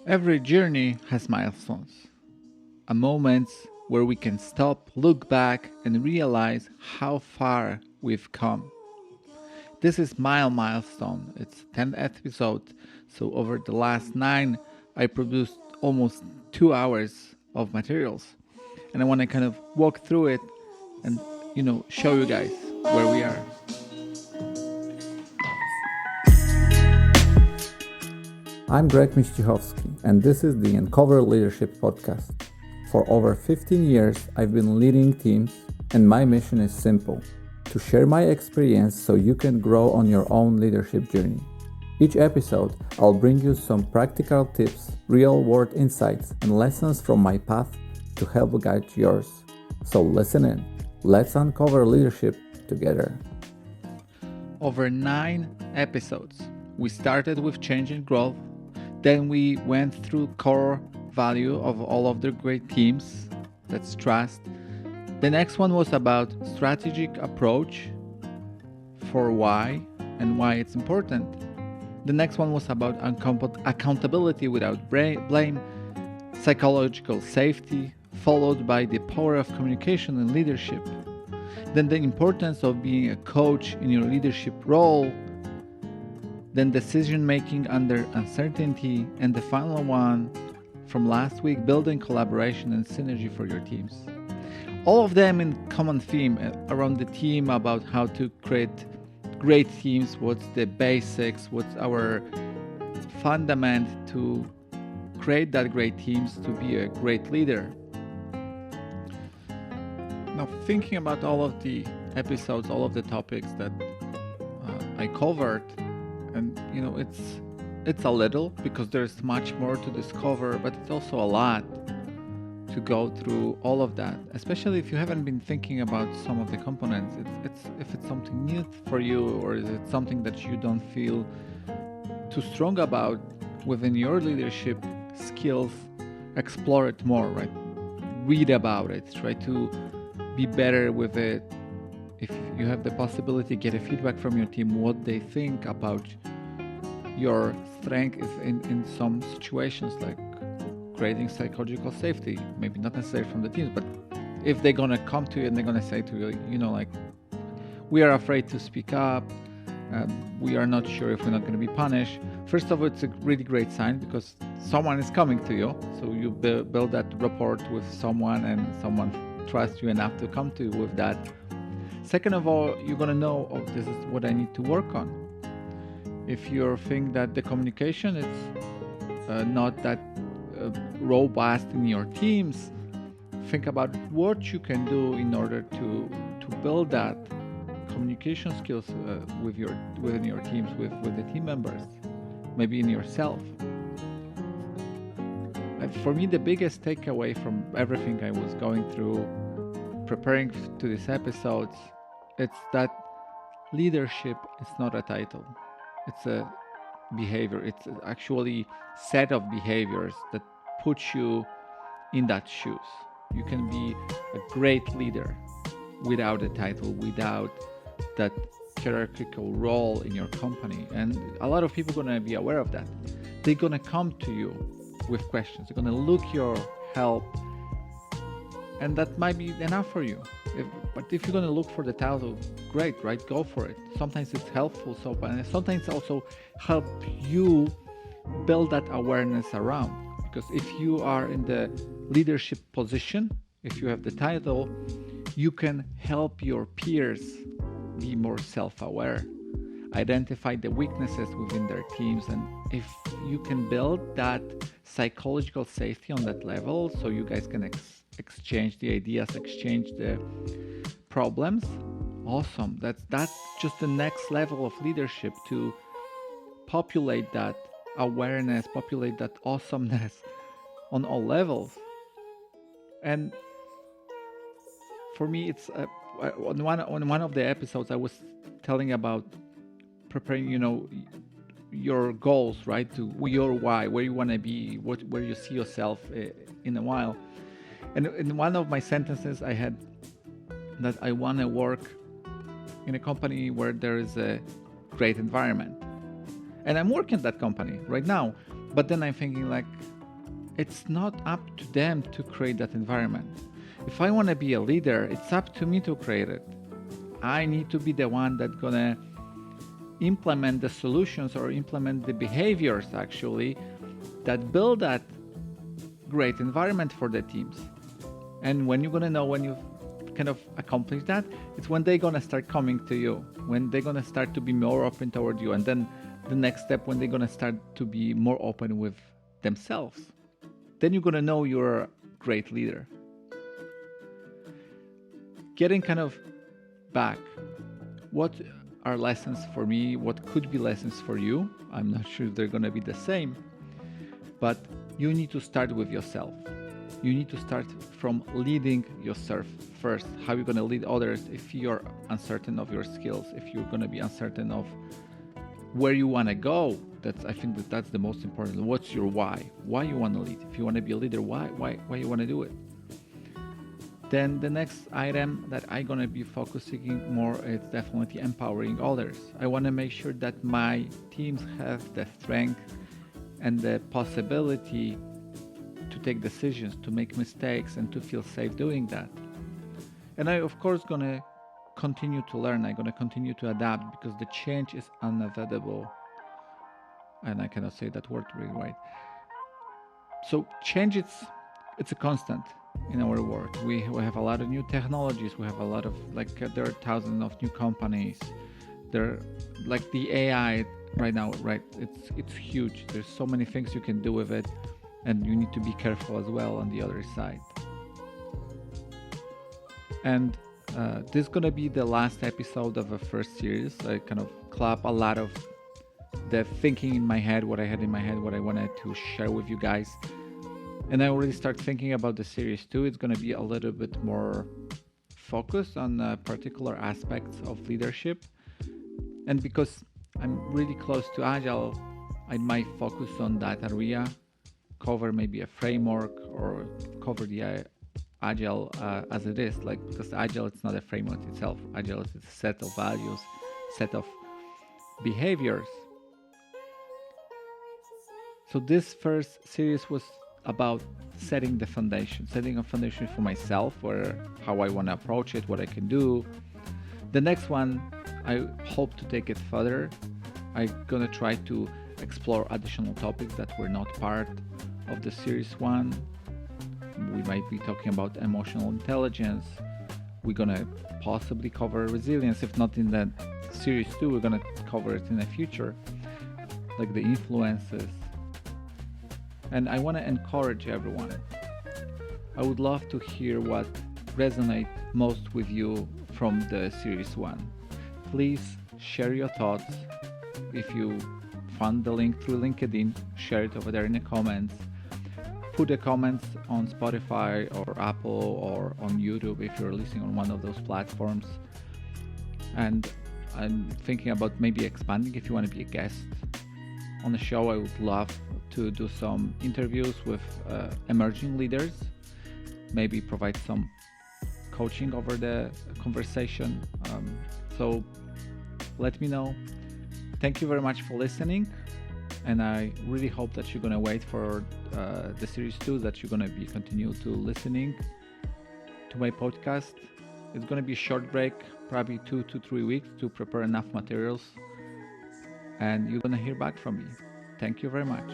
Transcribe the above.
Every journey has milestones, a moments where we can stop, look back, and realize how far we've come. This is milestone. It's 10th episode. So over the last 9, I produced almost 2 hours of materials, and I want to kind of walk through it and show you guys where we are. I'm Greg Miścichowski, and this is the Uncover Leadership Podcast. For over 15 years, I've been leading teams, and my mission is simple: to share my experience so you can grow on your own leadership journey. Each episode, I'll bring you some practical tips, real-world insights, and lessons from my path to help guide yours. So listen in. Let's uncover leadership together. Over 9 episodes, we started with change and growth. Then we went through core value of all of the great teams. That's trust. The next one was about strategic approach for why and why it's important. The next one was about accountability without blame, psychological safety, followed by the power of communication and leadership. Then the importance of being a coach in your leadership role. Then decision making under uncertainty, and the final one from last week, building collaboration and synergy for your teams. All of them in common theme around the team, about how to create great teams, what's the basics, what's our fundament to create that great teams, to be a great leader. Now, thinking about all of the episodes, all of the topics that I covered, and it's a little because there's much more to discover, but it's also a lot to go through all of that, especially if you haven't been thinking about some of the components. If it's something new for you, or is it something that you don't feel too strong about within your leadership skills, explore it more, right? Read about it, try to be better with it. If you have the possibility, get a feedback from your team, what they think about your strength in some situations, like creating psychological safety, maybe not necessarily from the teams, but if they're going to come to you and they're going to say to you, like, we are afraid to speak up, we are not sure if we're not going to be punished. First of all, it's a really great sign because someone is coming to you. So you build that rapport with someone, and someone trusts you enough to come to you with that. Second of all, you're going to know, oh, this is what I need to work on. If you think that the communication is not that robust in your teams, think about what you can do in order to build that communication skills within your teams, with the team members, maybe in yourself. For me, the biggest takeaway from everything I was going through, preparing to these episodes, it's that leadership is not a title. It's a behavior. It's actually set of behaviors that put you in that shoes. You can be a great leader without a title, without that hierarchical role in your company. And a lot of people are going to be aware of that. They're going to come to you with questions. They're going to look your help, and that might be enough for you. But if you're going to look for the title, great, right? Go for it. Sometimes it's helpful, and sometimes also help you build that awareness around. Because if you are in the leadership position, if you have the title, you can help your peers be more self-aware, identify the weaknesses within their teams, and if you can build that psychological safety on that level, so you guys can exchange the ideas, exchange the problems, awesome. That's just the next level of leadership, to populate that awareness, populate that awesomeness on all levels. And for me, it's on one of the episodes I was telling about preparing, your goals, right? To your why, where you want to be, where you see yourself in a while. And in one of my sentences, I had that I want to work in a company where there is a great environment. And I'm working at that company right now. But then I'm thinking like, it's not up to them to create that environment. If I want to be a leader, it's up to me to create it. I need to be the one that's gonna implement the solutions or implement the behaviors actually that build that great environment for the teams. And when you're gonna know when you've kind of accomplished that, it's when they're gonna start coming to you, when they're gonna start to be more open toward you, and then the next step when they're gonna start to be more open with themselves. Then you're gonna know you're a great leader. Getting kind of back, what are lessons for me? What could be lessons for you? I'm not sure if they're gonna be the same, but you need to start with yourself. You need to start from leading yourself first. How you're gonna lead others if you're uncertain of your skills, if you're gonna be uncertain of where you wanna go. I think that's the most important. What's your why? Why you wanna lead? If you wanna be a leader, why you wanna do it? Then the next item that I'm gonna be focusing more is definitely empowering others. I wanna make sure that my teams have the strength and the possibility to take decisions, to make mistakes, and to feel safe doing that. And I, of course, gonna continue to learn. I'm gonna continue to adapt because the change is unavoidable. And I cannot say that word really right. So change, it's a constant in our work. We have a lot of new technologies. We have a lot of there are thousands of new companies. There, like the AI right now, right? It's huge. There's so many things you can do with it, and you need to be careful as well on the other side. And this is gonna be the last episode of the first series. I kind of clap a lot of the thinking in my head, what I had in my head, what I wanted to share with you guys. And I already start thinking about the series 2. It's gonna be a little bit more focused on particular aspects of leadership. And because I'm really close to Agile, I might focus on that area, cover maybe a framework, or cover the Agile as it is, because Agile, it's not a framework itself. Agile is a set of values, set of behaviors. So this first series was about setting a foundation for myself, how I want to approach it, what I can do. The next one, I hope to take it further. I'm gonna try to explore additional topics that were not part of the series 1. We might be talking about emotional intelligence. We're gonna possibly cover resilience. If not in the series 2, we're gonna cover it in the future, like the influences. And I want to encourage everyone. I would love to hear what resonates most with you from the series 1. Please share your thoughts. If you found the link through LinkedIn, share it over there in the comments. Put the comments on Spotify or Apple or on YouTube if you're listening on one of those platforms. And I'm thinking about maybe expanding. If you want to be a guest on the show, I would love to do some interviews with emerging leaders, maybe provide some coaching over the conversation. So let me know. Thank you very much for listening, and I really hope that you're gonna wait for the series 2, that you're gonna be continue to listening to my podcast. It's gonna be a short break, probably 2 to 3 weeks, to prepare enough materials, and you're gonna hear back from me. Thank you very much.